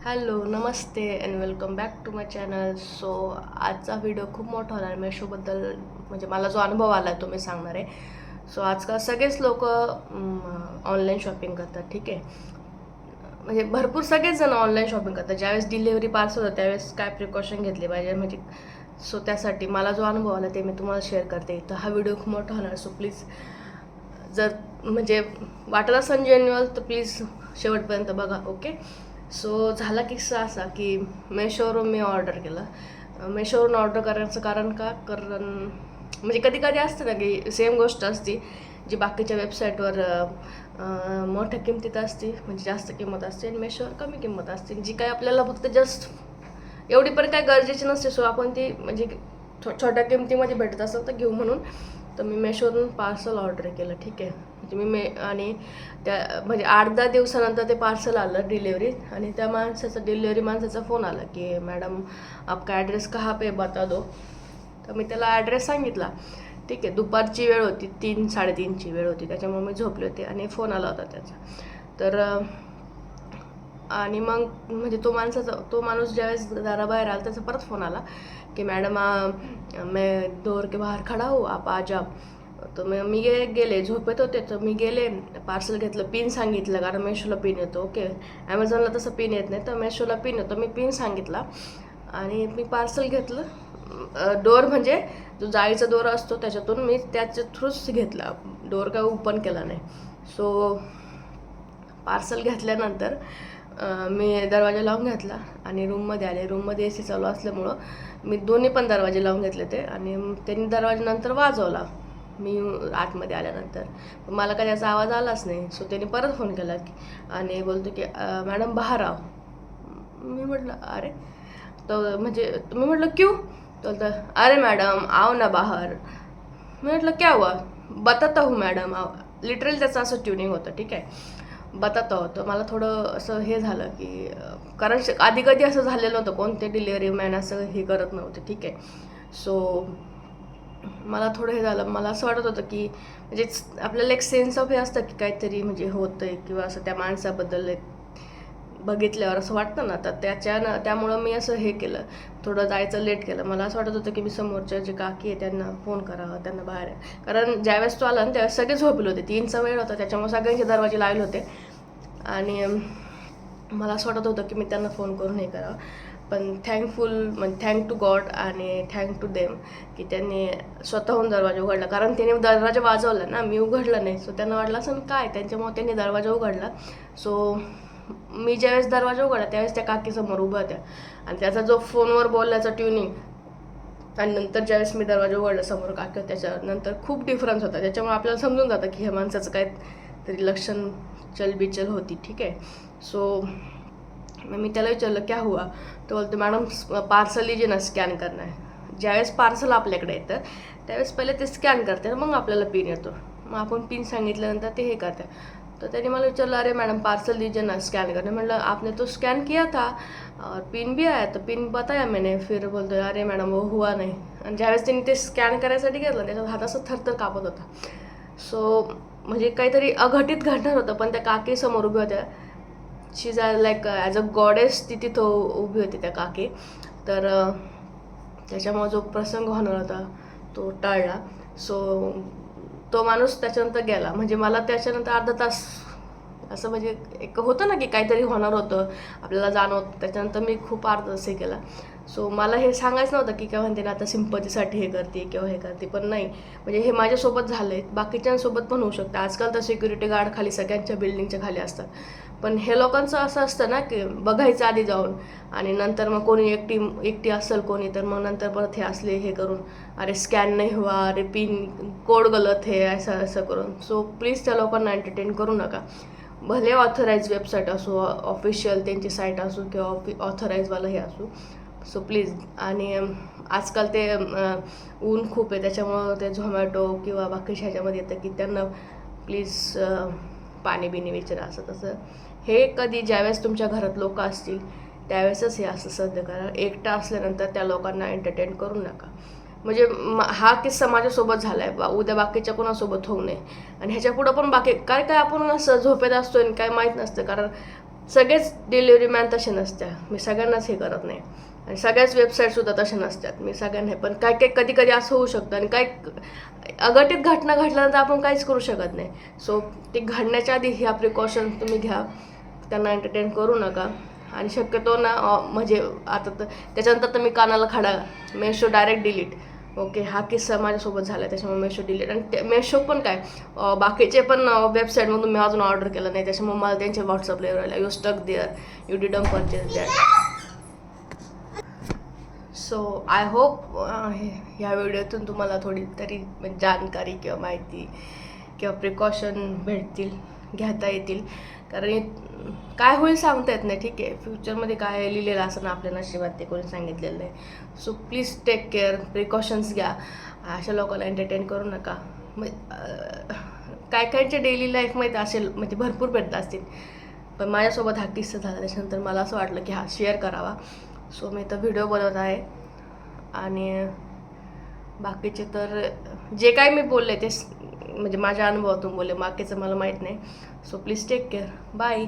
Hello नमस्ते and welcome back to my channel. So आजचा video खूप मोठा होणार. मेशोबद्दल म्हणजे मला जो अनुभव आला आहे तो मी सांगणार आहे. सो आजकाल सगळेच लोक ऑनलाईन शॉपिंग करतात. ठीक आहे, म्हणजे भरपूर सगळेच जण ऑनलाईन शॉपिंग करतात. ज्यावेळेस डिलिव्हरी पार्सल होतं त्यावेळेस काय प्रिकॉशन घेतले पाहिजे, म्हणजे सो त्यासाठी मला जो अनुभव आला ते मी तुम्हाला शेअर करते. तर हा व्हिडिओ खूप मोठा होणार. सो प्लीज जर म्हणजे वाटत असेल जेन्युअल तर प्लीज शेवटपर्यंत बघा. ओके. सो झाला किस्सा असा की मेशोवरून मी ऑर्डर केलं. मेशोवरून ऑर्डर करायचं कारण कारण म्हणजे कधी कधी असतं ना की सेम गोष्ट असते जी बाकीच्या वेबसाईटवर मोठ्या किमतीत असते, म्हणजे जास्त किंमत असते, आणि मेशोवर कमी किंमत असते, जी काय आपल्याला फक्त जस्ट एवढी पण काय गरजेची नसते. सो आपण ती म्हणजे छोट्या किमतीमध्ये भेटत असेल तर घेऊ म्हणून तर मी मेशोवरून पार्सल ऑर्डर केलं. ठीक आहे, म्हणजे आणि त्या म्हणजे 8-10 दिवसानंतर ते पार्सल आलं डिलेवरी, आणि त्या डिलेवरी माणसाचा फोन आला की मॅडम आपका ॲड्रेस कहाँ पे बता दो. तर मी त्याला ॲड्रेस सांगितला. ठीक आहे, दुपारची वेळ होती, 3-3:30ची वेळ होती, त्याच्यामुळे मी झोपले होते आणि फोन आला होता त्याचा. तर आणि मग म्हणजे तो माणूस ज्यावेळेस दाराबाहेर आला त्याचा परत फोन आला की मॅडम मैं डोर के बाहेर खडा हूँ, आप आ जाओ. तर मी गेले, झोपेत होते तर मी गेले, पार्सल घेतलं, पिन सांगितलं, कारण मेशोला पिन येतो. ओके, ॲमेझॉनला तसं पिन येत नाही, तर मेशोला पिन येतो. मी पिन सांगितला आणि मी पार्सल घेतलं. डोर म्हणजे जो जाळीचा दोरा असतो त्याच्यातून मी त्याच्या थ्रूच घेतला, डोर काय ओपन केला नाही. सो पार्सल घेतल्यानंतर मी दरवाजा लावून घेतला आणि रूममध्ये आले. रूममध्ये AC चालू असल्यामुळं मी दोन्ही पण दरवाजे लावून घेतले ते, आणि त्यांनी दरवाजा नंतर वाजवला मी आतमध्ये आल्यानंतर. मला काय त्याचा आवाज आलाच नाही. सो त्यांनी परत फोन केला आणि बोलतो की मॅडम बाहेर आव. मी म्हटलं अरे, तर म्हणजे मी म्हटलं क्यों. तर अरे मॅडम आओ ना बाहेर. मी म्हटलं क्या हुआ, बताता हूँ मॅडम आओ. लिटरली त्याचं असं ट्युनिंग होतं. ठीक आहे, बताता होतं. मला थोडं असं हे झालं की कारण आधी कधी असं झालेलं नव्हतं, कोणते डिलिव्हरी मॅन असं हे करत नव्हते. ठीक आहे, सो मला थोडं हे झालं. मला असं वाटत होतं की म्हणजे आपल्याला एक सेन्स ऑफ हे असतं की काहीतरी म्हणजे होतंय, किंवा असं त्या माणसाबद्दल बघितल्यावर असं वाटतं ना. तर त्यामुळं मी असं हे केलं, थोडं जायचं लेट केलं. मला असं वाटत होतं की मी समोरच्या जे काकी आहे त्यांना फोन करावा, त्यांना बाहेर. कारण ज्यावेळेस तो आला ना त्यावेळेस सगळे झोपले होते, 3चा वेळ होता, त्याच्यामुळे सगळ्यांचे दरवाजे लावले होते. आणि मला असं वाटत होतं की मी त्यांना फोन करून हे करावं. पण म्हणजे थँक टू गॉड आणि थँक टू देम की त्यांनी स्वतःहून दरवाजा उघडला. कारण त्यांनी दरवाजा वाजवला ना, मी उघडला नाही. सो त्यांना वाटलं असं काय, त्यांच्यामुळे त्यांनी दरवाजा उघडला. सो मी ज्यावेळेस दरवाजा उघडला त्यावेळेस त्या काकीसमोर उभ्या होत्या, आणि त्याचा जो फोनवर बोलण्याचा ट्युनिंग आणि नंतर ज्यावेळेस मी दरवाजा उघडला समोर काकी, त्याच्यानंतर खूप डिफरन्स होता. त्याच्यामुळे आपल्याला समजून जातं की ह्या माणसाचं काय तरी लक्षण चलबिचल होती. ठीक आहे, सो मी त्याला विचारलं क्या हुआ. तो बोलतो मॅडम पार्सल लीजिए ना, स्कॅन करना है. ज्यावेळेस पार्सल आपल्याकडे येतं त्यावेळेस पहिले ते स्कॅन करते, मग आपल्याला पिन येतो. मग आपण पिन सांगितल्यानंतर ते हे करते. तर त्याने मला विचारलं अरे मॅडम पार्सल दीजिए ना, स्कॅन करना. म्हटलं आपने तो स्कॅन किया था और पिन भी आया, तो पिन बताया मैंने. फिर बोलतो अरे मॅडम वो हुआ नाही. आणि ज्यावेळेस त्यांनी ते स्कॅन करायसाठी घेतलं त्याच्यात हात असं थरथर कापत होता. सो म्हणजे काहीतरी अघटित घडणार होतं, पण त्या काकी समोर उभ्या होत्या. She is like as a goddess, ती तिथं उभी होती त्या काकी. तर त्याच्यामुळे जो प्रसंग होणार होता तो टळला. सो तो माणूस त्याच्यानंतर गेला. म्हणजे मला त्याच्यानंतर अर्धा तास असं म्हणजे एक होतं ना की काहीतरी होणार होतं, आपल्याला जाणवतं. त्याच्यानंतर मी खूप अर्धा तास हे केला. सो मला हे सांगायचं नव्हतं की काय म्हणते ना आता सिंपतीसाठी हे करते किंवा हे करते, पण नाही, म्हणजे हे माझ्यासोबत झालं आहे, बाकीच्यांसोबत पण होऊ शकतं. आजकाल तर सिक्युरिटी गार्ड खाली सगळ्यांच्या बिल्डिंगच्या खाली असतात. पण हे लोकांचं असं असतं ना की बघायचं आधी जाऊन, आणि नंतर मग कोणी एकटी असेल कोणी तर मग नंतर परत हे असले हे करून अरे स्कॅन नाही हुआ, अरे पिन कोड गलत है, असं असं करून. सो प्लीज त्या लोकांना एंटरटेन करू नका. भले ऑथराईज वेबसाईट असो, ऑफिशियल त्यांची साईट असो, किंवा ऑथराईजवाला हे असो. So please. आणि आजकाल ते ऊन खूप आहे त्याच्यामुळं ते झोमॅटो किंवा बाकीच्या ह्याच्यामध्ये येतं की त्यांना प्लीज पाणी बिणी विचारा, असं तसं. हे कधी ज्यावेळेस तुमच्या घरात लोक असतील त्यावेळेसच हे असं सध्या करा. एकटा असल्यानंतर त्या लोकांना एंटरटेन करू नका. म्हणजे हा किस्सा माझ्यासोबत झाला आहे, उद्या बाकीच्या कोणासोबत होऊ नये. आणि ह्याच्या पुढं पण बाकी काय काय आपण असं झोपेत असतो आणि काय माहीत नसतं, कारण सगळेच डिलिव्हरी मॅन तसे नसतात, मी सगळ्यांनाच हे करत नाही आणि सगळ्याच वेबसाईटसुद्धा तसे नसतात, मी सगळ्यांना. पण काय काय कधी कधी असं होऊ शकतं आणि काय अघटित घटना घडल्यानंतर आपण काहीच करू शकत नाही. सो ते घडण्याच्या आधी ह्या प्रिकॉशन तुम्ही घ्या, त्यांना एंटरटेन करू नका. आणि शक्यतो ना म्हणजे आता तर त्याच्यानंतर तर मी कानाला खडा, मेशो डायरेक्ट डिलीट. ओके, हा किस्सा माझ्यासोबत झाला त्याच्यामुळे मेशो डिलीट. आणि ते मेशो पण काय बाकीचे पण वेबसाईटमधून मी अजून ऑर्डर केलं नाही, त्याच्यामुळे मला त्यांचे व्हॉट्सअपला येऊ राहिला, you stuck there, you didn't purchase that. So I hope ह्या व्हिडिओतून तुम्हाला थोडी तरी जानकारी किंवा माहिती किंवा प्रिकॉशन भेटतील, घेता येतील. कारण काय होईल सांगता येत नाही. ठीक आहे, फ्युचरमध्ये काय लिहिलेलं असं ना आपल्या नशिबात, ते कोणी सांगितलेलं नाही. So please take care, precautions घ्या, अशा लोकांना एंटरटेन करू नका. काय कायच्या डेली लाईफमध्ये असेल म्हणजे भरपूर भेटत असतील, पण माझ्यासोबत हा किस्सा झाला त्याच्यानंतर मला असं वाटलं की हा शेअर करावा. सो मी तर व्हिडिओ बनवत आहे. आणि बाकीचे तर जे काय मी बोलले ते म्हणजे माझ्या अनुभवातून बोलले, बाकीचं मला माहीत नाही. So please take care, bye.